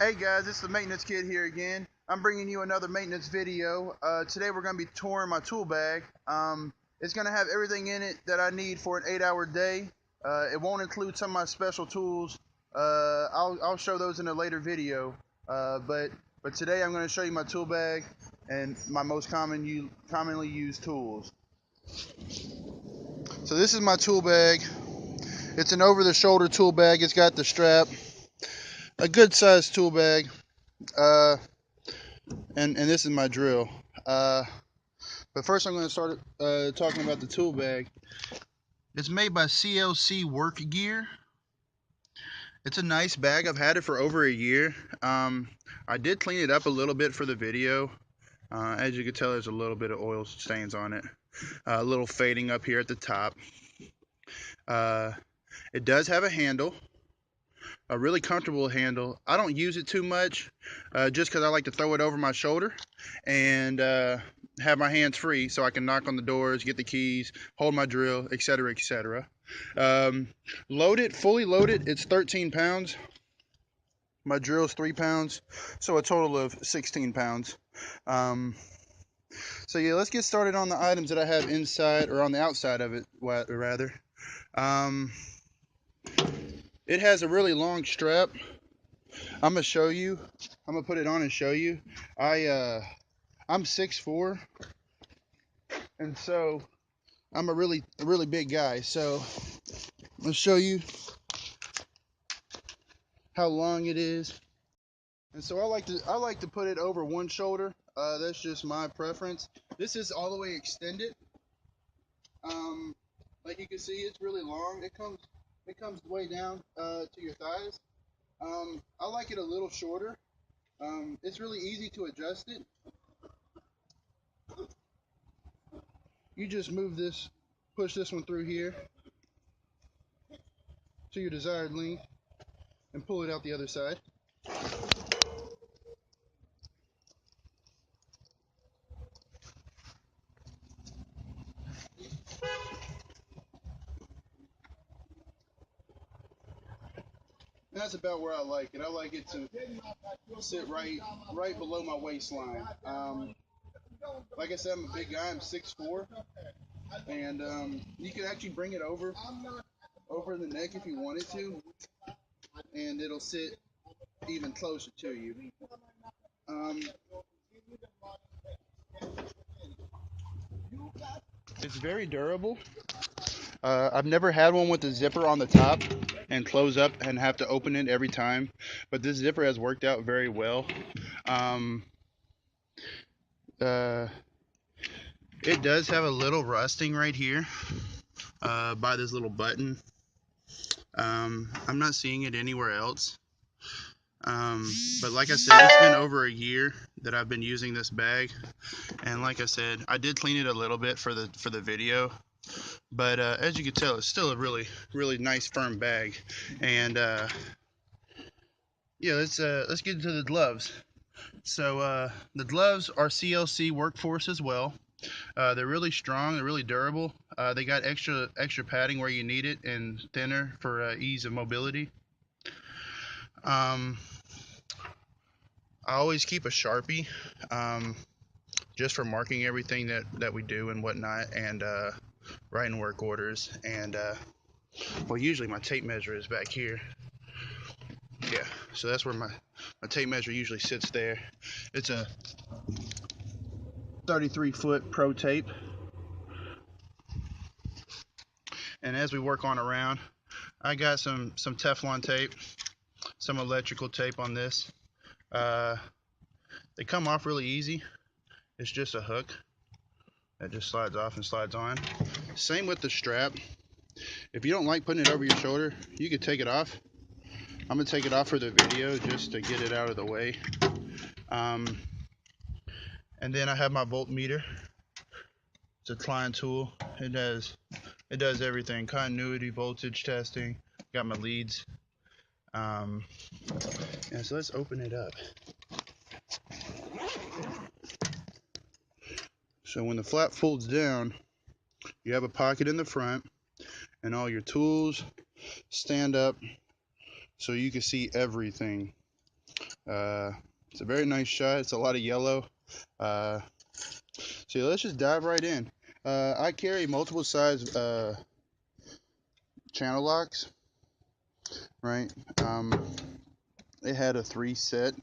Hey guys, it's the Maintenance Kid here again. I'm bringing you another maintenance video. Today we're going to be touring my tool bag. It's going to have everything in it that I need for an 8-hour day. It won't include some of my special tools. I'll show those in a later video. But today I'm going to show you my tool bag and my most commonly used tools. So this is my tool bag. It's an over-the-shoulder tool bag. It's got the strap. A good sized tool bag. And this is my drill. But first I'm going to start talking about the tool bag. It's made by CLC Work Gear. It's a nice bag. I've had it for over a year. I did clean it up a little bit for the video. As you can tell, there's a little bit of oil stains on it. A little fading up here at the top. It does have a handle. A really comfortable handle. I don't use it too much just because I like to throw it over my shoulder and have my hands free so I can knock on the doors, get the keys, hold my drill, etc., etc. Loaded, fully loaded, it's 13 pounds. My drill's 3 pounds, so a total of 16 pounds. So yeah, let's get started on the items that I have inside, or on the outside of it, rather. It has a really long strap. I'm gonna show you. I'm gonna put it on and show you. I'm 6'4", and so I'm a really big guy. So I'll show you how long it is. And so I like to put it over one shoulder. That's just my preference. This is all the way extended. Like you can see, it's really long. It comes way down to your thighs. I like it a little shorter. It's really easy to adjust it. You just move this, push this one through here to your desired length and pull it out the other side. And that's about where I like it. I like it to sit right below my waistline. Like I said, I'm a big guy. I'm 6'4", and you can actually bring it over the neck if you wanted to, and it'll sit even closer to you. It's very durable. I've never had one with a zipper on the top and close up and have to open it every time, but this zipper has worked out very well. It does have a little rusting right here by this little button. I'm not seeing it anywhere else. But like I said, it's been over a year that I've been using this bag, and like I said, I did clean it a little bit for the video, but as you can tell, it's still a really nice firm bag. And yeah, let's get into the gloves. So the gloves are CLC Workforce as well. They're really strong, they're really durable. They got extra padding where you need it and thinner for ease of mobility. I always keep a Sharpie just for marking everything that we do and whatnot, and writing work orders. And well, usually my tape measure is back here. Yeah, so that's where my tape measure usually sits there. It's a 33-foot Pro Tape. And as we work on around, I got some Teflon tape, some electrical tape on this. They come off really easy. It's just a hook that just slides off and slides on. Same with the strap. If you don't like putting it over your shoulder, you could take it off. I'm gonna take it off for the video just to get it out of the way. And then I have my voltmeter. It's a Klein tool. It does everything: continuity, voltage testing. Got my leads. Yeah, so let's open it up. So when the flap folds down, you have a pocket in the front, and all your tools stand up so you can see everything. It's a very nice shot. It's a lot of yellow. So let's just dive right in. I carry multiple size channel locks, right? It had a 3 set,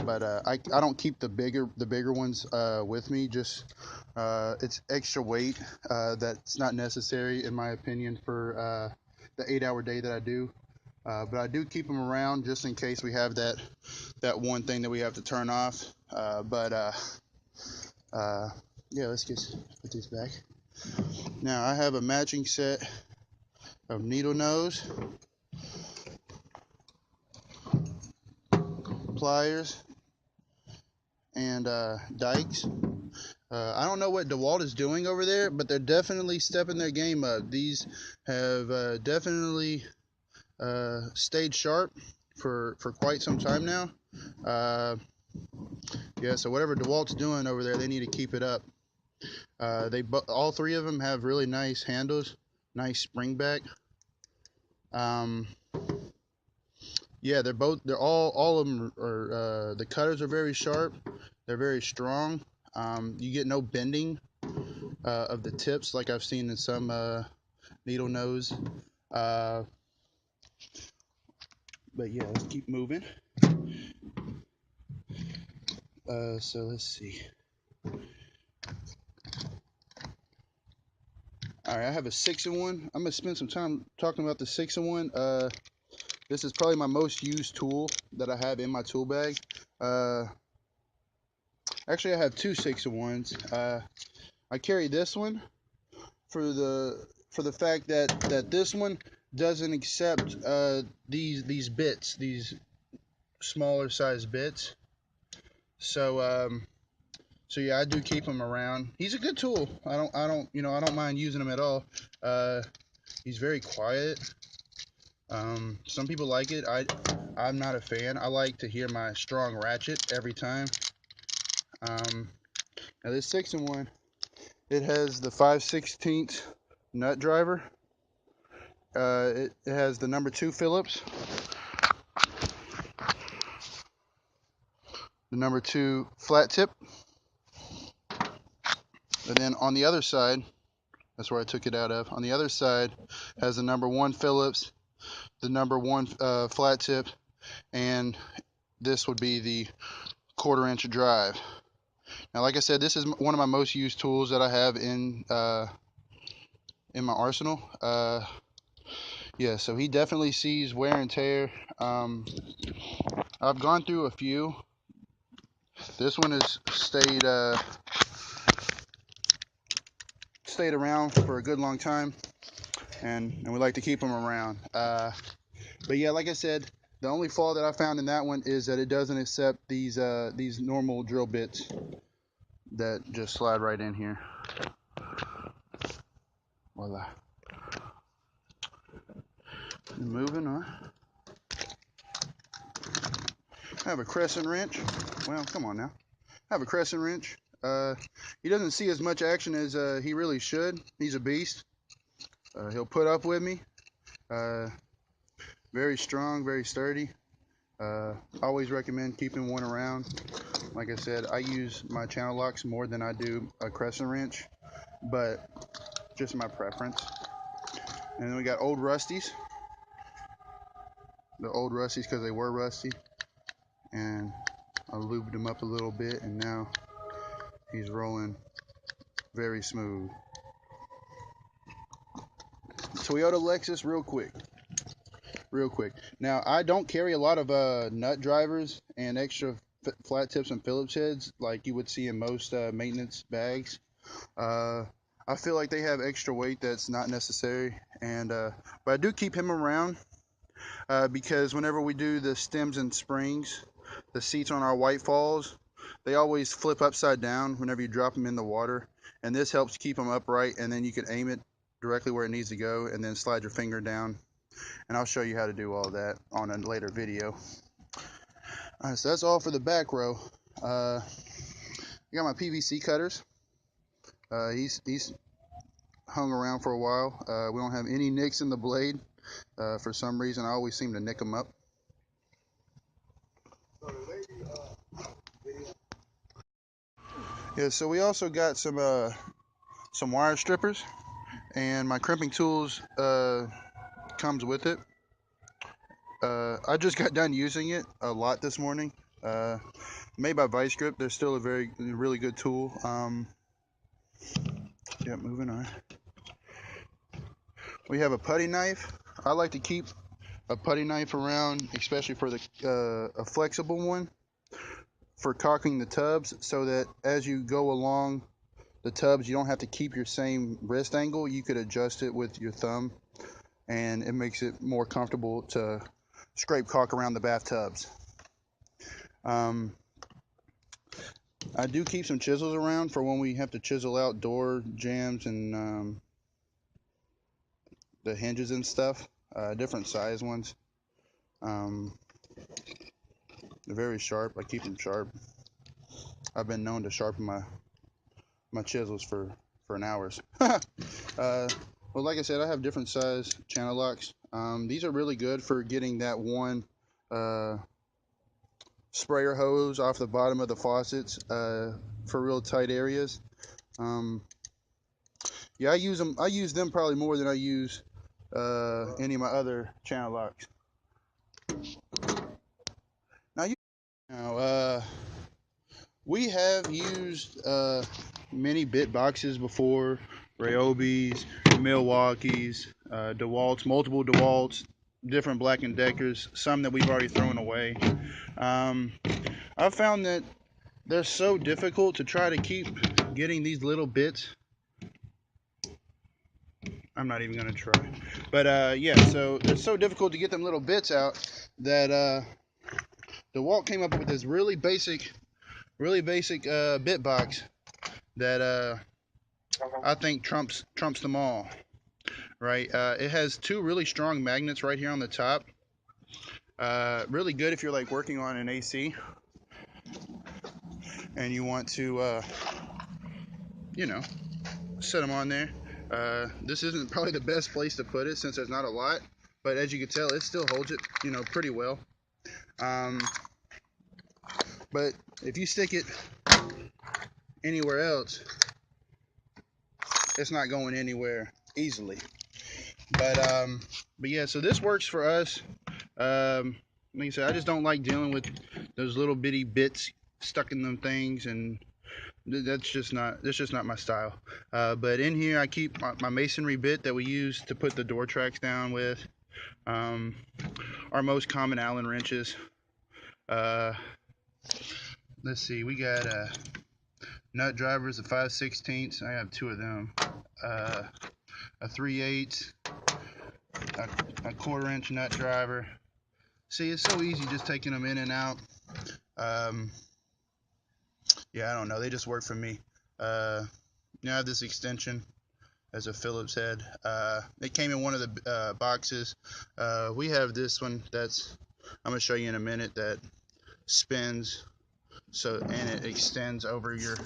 but I don't keep the bigger ones with me. Just it's extra weight that's not necessary in my opinion for the 8-hour day that I do. But I do keep them around just in case we have that one thing that we have to turn off. Yeah, let's put these back. Now I have a matching set of needle nose, pliers, and dikes. I don't know what DeWalt is doing over there, but they're definitely stepping their game up. These have definitely stayed sharp for quite some time now. Yeah, so whatever DeWalt's doing over there, they need to keep it up. All 3 of them have really nice handles, nice spring back. Yeah, all of them are, the cutters are very sharp. They're very strong. You get no bending of the tips like I've seen in some needle nose. But yeah, let's keep moving. So let's see. All right, I have a 6-in-1. I'm gonna spend some time talking about the 6-in-1. This is probably my most used tool that I have in my tool bag. Actually, I have 2 6-in-1s. I carry this one for the fact that this one doesn't accept these bits, these smaller size bits. So yeah, I do keep him around. He's a good tool. I don't mind using him at all. He's very quiet. Some people like it. I'm not a fan. I like to hear my strong ratchet every time. Now this 6-in-1, it has the 5/16 nut driver. It has the number 2 Phillips, the number 2 flat tip, and then on the other side, that's where I took it out of. On the other side has the number 1 Phillips, the number 1 flat tip, and this would be the 1/4 inch drive. Now, like I said, this is one of my most used tools that I have in my arsenal. Yeah, so he definitely sees wear and tear. I've gone through a few. This one has stayed around for a good long time, and we like to keep them around. But yeah, like I said, the only flaw that I found in that one is that it doesn't accept these normal drill bits that just slide right in here. Voila. Moving on. I have a crescent wrench. Well, come on now. I have a crescent wrench. He doesn't see as much action as he really should. He's a beast. He'll put up with me. Very strong, very sturdy. Always recommend keeping one around. Like I said, I use my channel locks more than I do a crescent wrench, but just my preference. And then we got old rusties. The old rusties because they were rusty, and I lubed them up a little bit, and now he's rolling very smooth. Toyota Lexus, real quick. Now, I don't carry a lot of nut drivers and extra flat tips and Phillips heads like you would see in most maintenance bags. I feel like they have extra weight that's not necessary, and but I do keep him around because whenever we do the stems and springs, the seats on our White Falls, they always flip upside down whenever you drop them in the water, and this helps keep them upright, and then you can aim it directly where it needs to go and then slide your finger down, and I'll show you how to do all that on a later video. Alright, so that's all for the back row. I got my PVC cutters. He's hung around for a while. We don't have any nicks in the blade. For some reason, I always seem to nick them up. Yeah, so we also got some wire strippers, and my crimping tools comes with it. I just got done using it a lot this morning. Made by Vice Grip. They're still a really good tool. Yeah, moving on. We have a putty knife. I like to keep a putty knife around, especially for a flexible one, for caulking the tubs, so that as you go along the tubs, you don't have to keep your same wrist angle. You could adjust it with your thumb, and it makes it more comfortable to scrape caulk around the bathtubs. I do keep some chisels around for when we have to chisel out door jambs and the hinges and stuff, different size ones. They're very sharp. I keep them sharp. I've been known to sharpen my chisels for hours. Well, like I said, I have different size channel locks. These are really good for getting that one sprayer hose off the bottom of the faucets for real tight areas. Yeah, I use them probably more than I use any of my other channel locks. Now, we have used many bit boxes before, Ryobi's, Milwaukee's, DeWalt's, multiple DeWalt's, different Black & Deckers, some that we've already thrown away. I've found that they're so difficult to try to keep getting these little bits. I'm not even going to try. But yeah, so it's so difficult to get them little bits out that DeWalt came up with this really basic bit box that I think trumps them all. Right? It has two really strong magnets right here on the top. Really good if you're like working on an AC and you want to, you know, set them on there. This isn't probably the best place to put it since there's not a lot, but as you can tell, it still holds it, pretty well. But if you stick it anywhere else, it's not going anywhere easily. But yeah, so this works for us. Like I said, I just don't like dealing with those little bitty bits stuck in them things, and that's just not my style. But in here I keep my masonry bit that we use to put the door tracks down with. Our most common Allen wrenches. Let's see, we got nut drivers, a 5/16. I have two of them. A 3/8, a 1/4 inch nut driver. See, it's so easy just taking them in and out. Yeah, I don't know, they just work for me. Now I have this extension as a Phillips head. It came in one of the boxes. We have this one that's, I'm going to show you in a minute, that spins, so, and it extends over your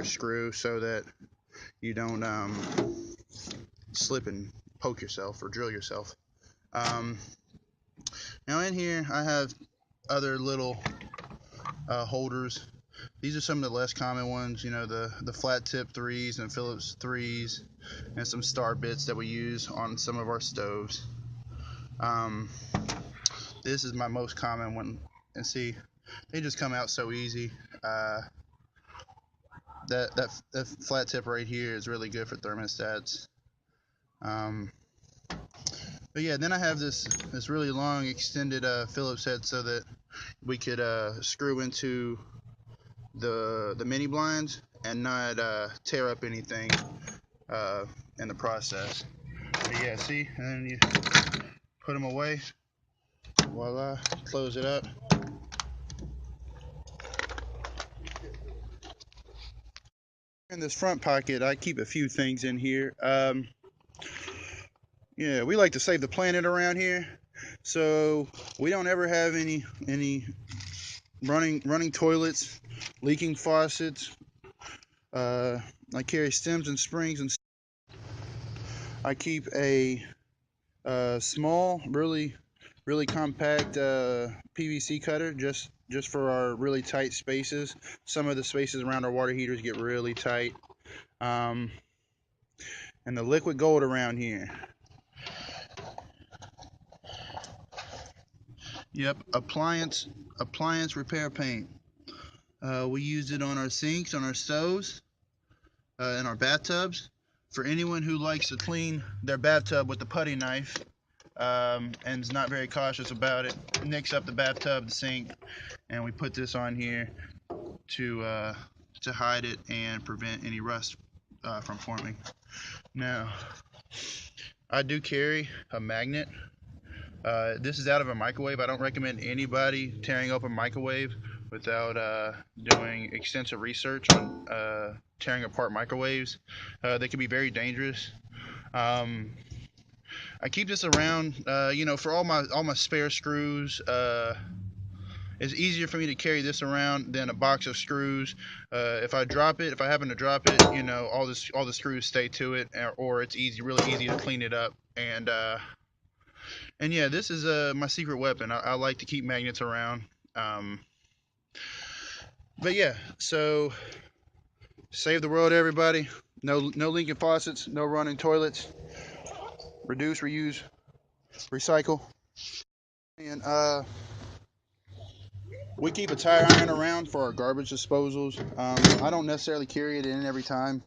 screw so that you don't slip and poke yourself or drill yourself. Now in here I have other little holders. These are some of the less common ones, the flat tip 3s and Phillips 3s, and some star bits that we use on some of our stoves. This is my most common one, and see, they just come out so easy. That flat tip right here is really good for thermostats. But yeah, then I have this really long extended Phillips head so that we could screw into the mini blinds and not tear up anything in the process. But yeah, see, and then you put them away. Voila, close it up. In this front pocket, I keep a few things in here. Yeah, we like to save the planet around here, so we don't ever have any running toilets, leaking faucets. I carry stems and springs, and I keep a small, really really compact PVC cutter, just for our really tight spaces. Some of the spaces around our water heaters get really tight. And the liquid gold around here. Yep, appliance repair paint. We use it on our sinks, on our stoves, in our bathtubs. For anyone who likes to clean their bathtub with the putty knife, and is not very cautious about it, nicks up the bathtub, the sink, and we put this on here to hide it and prevent any rust from forming. Now, I do carry a magnet. This is out of a microwave. I don't recommend anybody tearing up a microwave without doing extensive research on tearing apart microwaves. They can be very dangerous. I keep this around, you know, for all my spare screws. It's easier for me to carry this around than a box of screws. If I happen to drop it, you know, all the screws stay to it, or it's really easy to clean it up. And yeah, this is my secret weapon. I like to keep magnets around. But yeah, so save the world, everybody. No leaking faucets, no running toilets. Reduce, reuse, recycle. And we keep a tire iron around for our garbage disposals. I don't necessarily carry it in every time,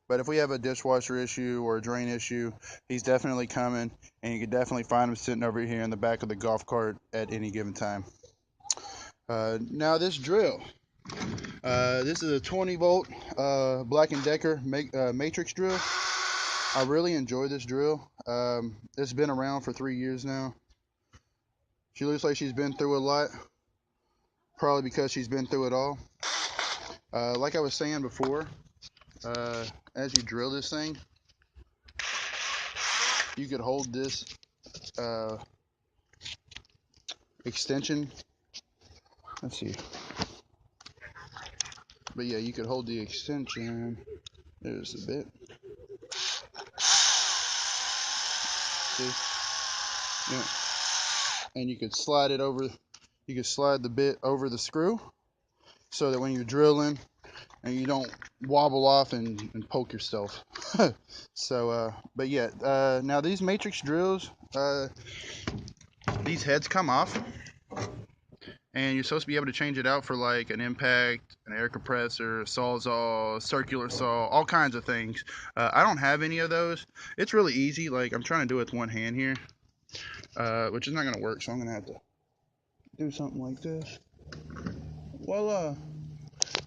but if we have a dishwasher issue or a drain issue, he's definitely coming, and you can definitely find him sitting over here in the back of the golf cart at any given time. Now this drill. This is a 20-volt Black & Decker matrix drill. I really enjoy this drill. It's been around for 3 years now. She looks like she's been through a lot, probably because she's been through it all. Like I was saying before, as you drill this thing, you could hold this extension. Let's see. But yeah, you could hold the extension. There's the bit. See? Yeah. And you could slide it over. You could slide the bit over the screw, so that when you're drilling, and you don't wobble off and poke yourself. So, but yeah. Now these matrix drills, these heads come off. And you're supposed to be able to change it out for like an impact, an air compressor, a Sawzall, circular saw, all kinds of things. I don't have any of those. It's really easy. Like, I'm trying to do it with one hand here, which is not going to work. So I'm going to have to do something like this. Voila.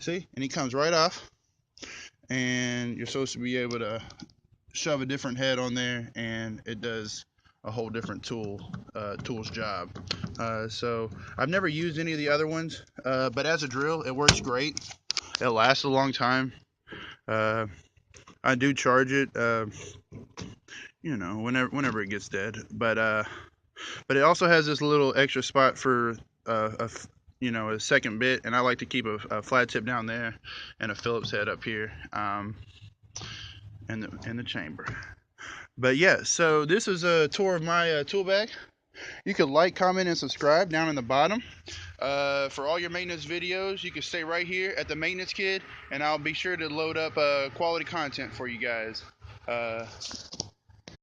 See? And he comes right off. And you're supposed to be able to shove a different head on there, and it does a whole different tool's job. So I've never used any of the other ones, but as a drill, it works great. It lasts a long time. I do charge it, you know, whenever it gets dead. But it also has this little extra spot for you know, a second bit, and I like to keep a flat tip down there and a Phillips head up here in the chamber. But yeah, so this is a tour of my tool bag. You can like, comment, and subscribe down in the bottom. For all your maintenance videos, you can stay right here at the Maintenance Kid, and I'll be sure to load up quality content for you guys.